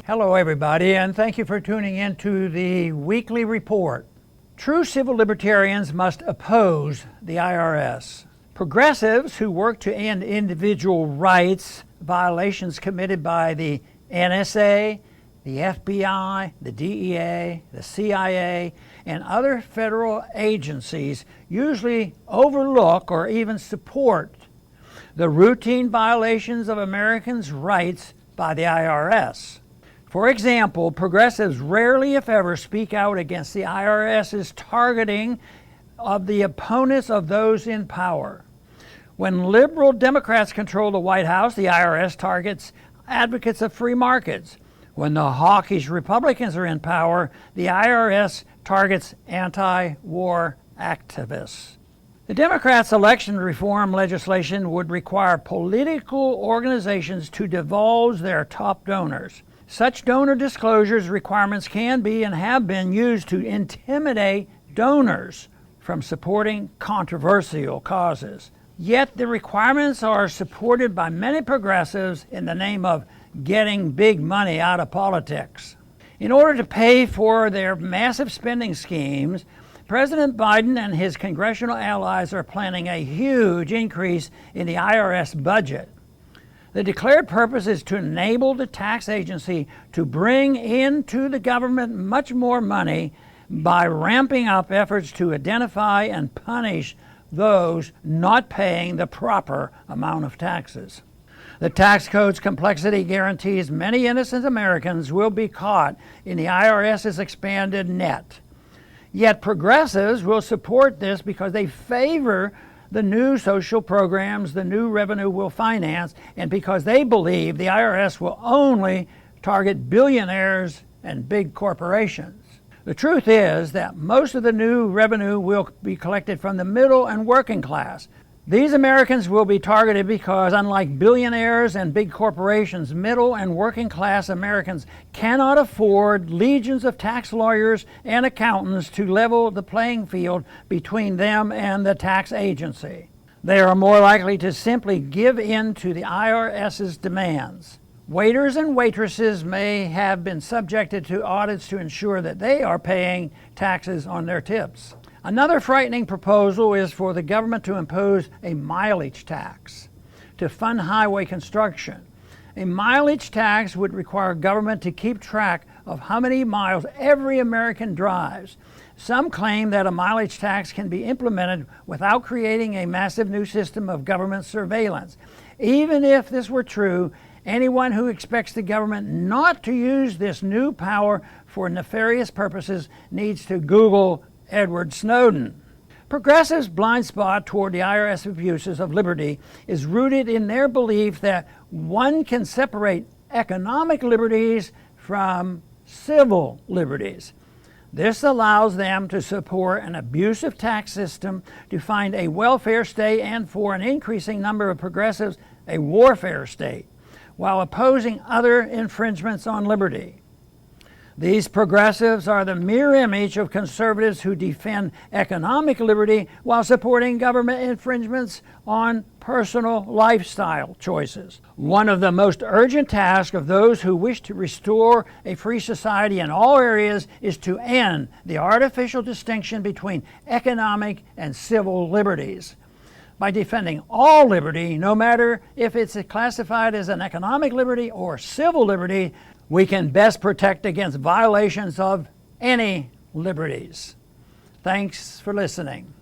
Hello everybody, and thank you for tuning in to the weekly report. True civil libertarians must oppose the IRS. Progressives who work to end individual rights violations committed by the NSA, the FBI, the DEA, the CIA, and other federal agencies usually overlook or even support the routine violations of Americans' rights by the IRS. For example, progressives rarely, if ever, speak out against the IRS's targeting of the opponents of those in power. When liberal Democrats control the White House, the IRS targets advocates of free markets. When the hawkish Republicans are in power, the IRS targets anti-war activists. The Democrats' election reform legislation would require political organizations to divulge their top donors. Such donor disclosures requirements can be and have been used to intimidate donors from supporting controversial causes. Yet the requirements are supported by many progressives in the name of getting big money out of politics. In order to pay for their massive spending schemes, President Biden and his congressional allies are planning a huge increase in the IRS budget. The declared purpose is to enable the tax agency to bring into the government much more money by ramping up efforts to identify and punish those not paying the proper amount of taxes. The tax code's complexity guarantees many innocent Americans will be caught in the IRS's expanded net. Yet progressives will support this because they favor the new social programs the new revenue will finance, and because they believe the IRS will only target billionaires and big corporations. The truth is that most of the new revenue will be collected from the middle and working class. These Americans will be targeted because, unlike billionaires and big corporations, middle and working class Americans cannot afford legions of tax lawyers and accountants to level the playing field between them and the tax agency. They are more likely to simply give in to the IRS's demands. Waiters and waitresses may have been subjected to audits to ensure that they are paying taxes on their tips. Another frightening proposal is for the government to impose a mileage tax to fund highway construction. A mileage tax would require government to keep track of how many miles every American drives. Some claim that a mileage tax can be implemented without creating a massive new system of government surveillance. Even if this were true, anyone who expects the government not to use this new power for nefarious purposes needs to Google Edward Snowden. Progressives' blind spot toward the IRS abuses of liberty is rooted in their belief that one can separate economic liberties from civil liberties. This allows them to support an abusive tax system, to find a welfare state, and for an increasing number of progressives, a warfare state, while opposing other infringements on liberty. These progressives are the mirror image of conservatives who defend economic liberty while supporting government infringements on personal lifestyle choices. One of the most urgent tasks of those who wish to restore a free society in all areas is to end the artificial distinction between economic and civil liberties. By defending all liberty, no matter if it's classified as an economic liberty or civil liberty, we can best protect against violations of any liberties. Thanks for listening.